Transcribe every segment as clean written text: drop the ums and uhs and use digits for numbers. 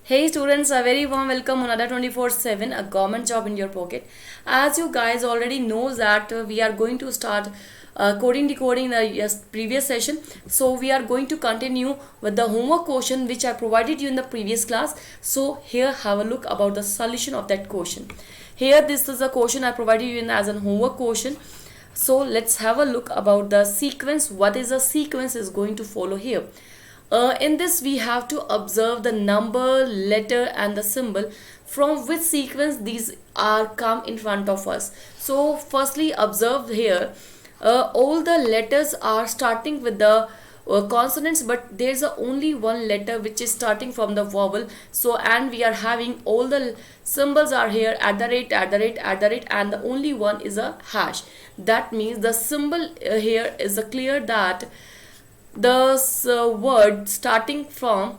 Hey students, a very warm welcome on Ada 24/7, a government job in your pocket. As you guys already know that we are going to start coding decoding in the previous session. So we are going to continue with the homework question which I provided you in the previous class. So here have a look about the solution of that question. Here this is a question I provided you in as a homework question. So let's have a look about the sequence. What is the sequence is going to follow here. In this we have to observe the number, letter and the symbol from which sequence these are come in front of us. So firstly observe here, all the letters are starting with the consonants, but there's only one letter which is starting from the vowel. So and we are having all the symbols are here at the rate, and the only one is a hash. That means the symbol here is clear that the word starting from,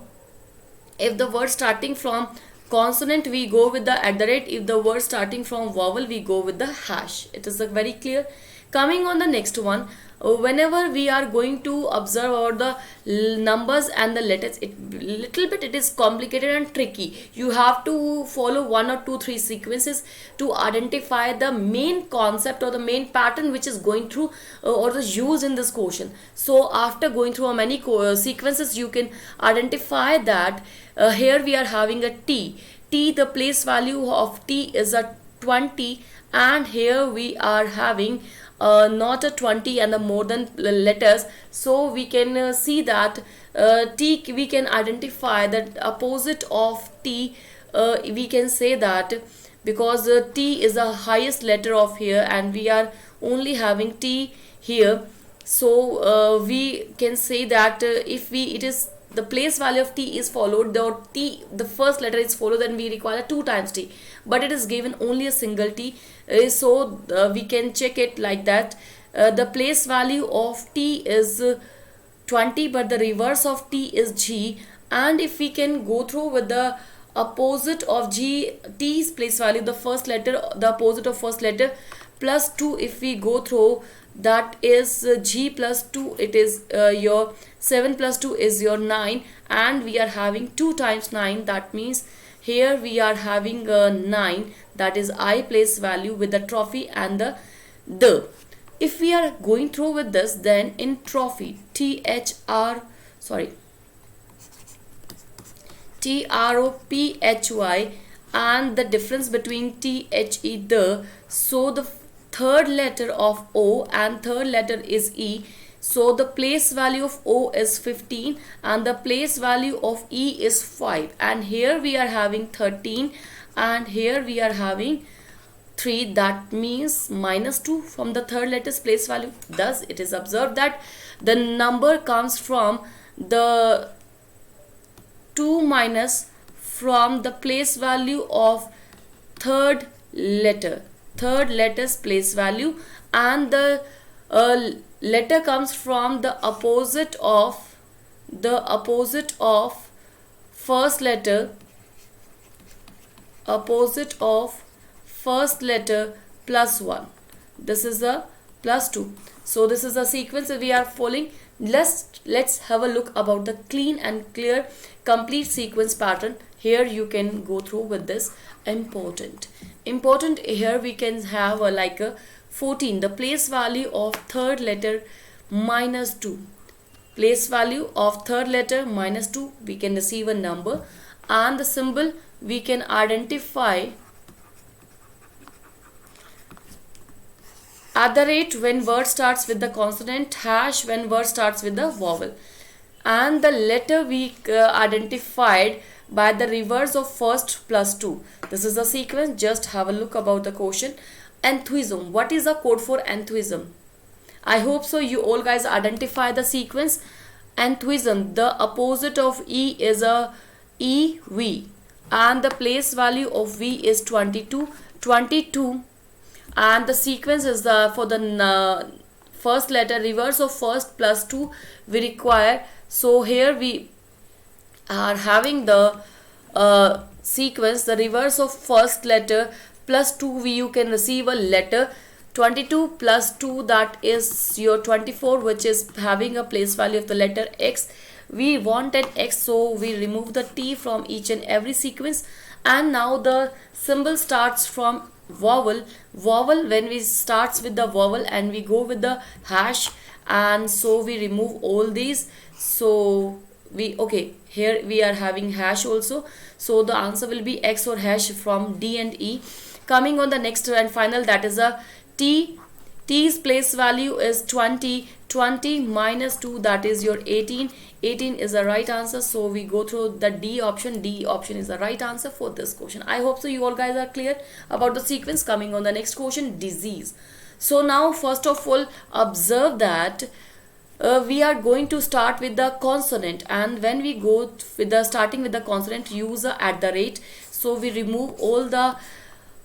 if the word starting from consonant we go with the at the rate, if the word starting from vowel we go with the hash. It is very clear. Coming on the next one, whenever we are going to observe about the numbers and the letters, it little bit it is complicated and tricky. You have to follow one or two three sequences to identify the main concept or the main pattern which is going through or the use in this question. So after going through many sequences, you can identify that here we are having a t, the place value of t is a 20, and here we are having not a 20 and the more than letters. So we can see that t, we can identify that opposite of t, we can say that because t is the highest letter of here and we are only having t here. So we can say that if we it is the place value of t is followed, the first letter is followed, then we require 2 times t, but it is given only a single t. So we can check it like that. The place value of t is 20, but the reverse of t is g. And if we can go through with the opposite of g, t's place value, the first letter, the opposite of first letter plus 2, if we go through, that is g plus 2, it is your 7 plus 2 is your 9, and we are having 2 times 9. That means here we are having 9, that is I place value with the trophy and the. If we are going through with this, then in trophy, trophy, and the difference between the, so the third letter of O and third letter is E. So the place value of O is 15 and the place value of E is 5. And here we are having 13 and here we are having 3. That means minus 2 from the third letter's place value. Thus it is observed that the number comes from the 2 minus from the place value of third letter's place value, and the letter comes from the opposite of first letter, plus 1. This is a plus 2. So this is a sequence that we are following. Let's have a look about the clean and clear complete sequence pattern. Here you can go through with this. Important here we can have like a 14, the place value of third letter minus 2, place value of third letter minus 2, we can receive a number, and the symbol we can identify at the rate when word starts with the consonant, hash when word starts with the vowel, and the letter we identified by the reverse of first plus 2. This is a sequence. Just have a look about the question. Enthusiasm. What is the code for enthusiasm? I hope so you all guys identify the sequence. Enthusiasm, the opposite of E is a EV, and the place value of V is 22, and the sequence is for the first letter, reverse of first plus 2 we require. So here we are having the sequence, the reverse of first letter plus 2, you can receive a letter 22 plus 2, that is your 24, which is having a place value of the letter X. we wanted x, so we remove the t from each and every sequence. And now the symbol starts from vowel. When we starts with the vowel and we go with the hash, and so we remove all these. So we, okay, here we are having hash also, so the answer will be x or hash from D and E. Coming on the next and final, that is a t. T's place value is 20. 20 minus 2, that is your 18. 18 is the right answer, so we go through the D option. D option is the right answer for this question. I hope so you all guys are clear about the sequence. Coming on the next question, disease. So now first of all, observe that we are going to start with the consonant, and when we go with the starting with the consonant, use a at the rate. So we remove all the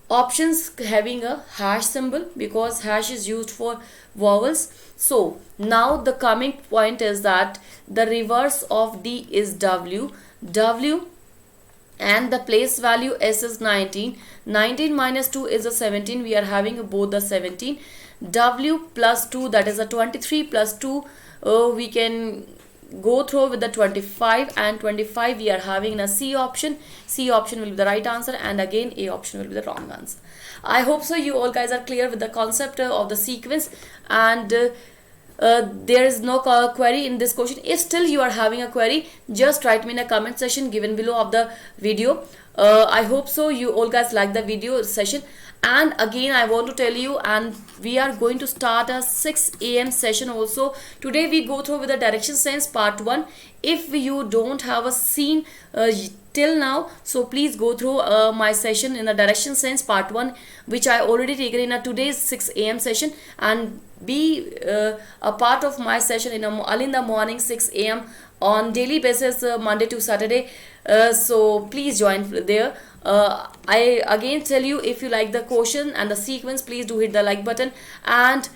options having a hash symbol, because hash is used for vowels. So now the coming point is that the reverse of D is W. And the place value S is 19. 19 minus 2 is a 17. We are having both the 17. W plus 2, that is a 23 plus 2. We can go through with the 25, and 25 we are having a C option. C option will be the right answer, and again A option will be the wrong answer. I hope so you all guys are clear with the concept of the sequence, and there is no query in this question. If still you are having a query, just write me in a comment section given below of the video. I hope so you all guys like the video session. And again I want to tell you, and we are going to start a 6 a.m. session also. Today we go through with the direction sense part 1. If you don't have a scene till now, so please go through my session in the direction sense part 1, which I already taken in a today's 6 a.m. session, and be a part of my session in early in the morning 6 a.m. on daily basis, Monday to Saturday. So please join there. I again tell you, if you like the question and the sequence, please do hit the like button, and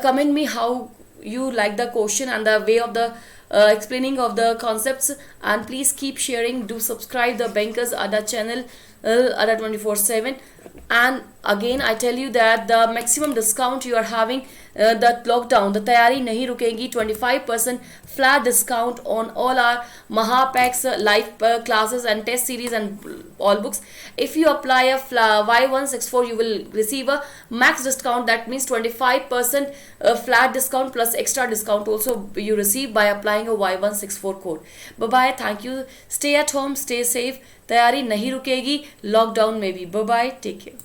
comment me how you like the question and the way of the explaining of the concepts. And please keep sharing. Do subscribe the Bankers Adda channel, Adda 24/7. And again I tell you that the maximum discount you are having, the lockdown, the tayari nahi rukegi, 25% flat discount on all our Mahapacks live classes and test series and all books. If you apply a Y164, you will receive a max discount. That means 25% flat discount plus extra discount also you receive by applying a Y164 code. Bye bye. Thank you. Stay at home, stay safe. तैयारी नहीं रुकेगी, lockdown में भी. Bye bye, take care.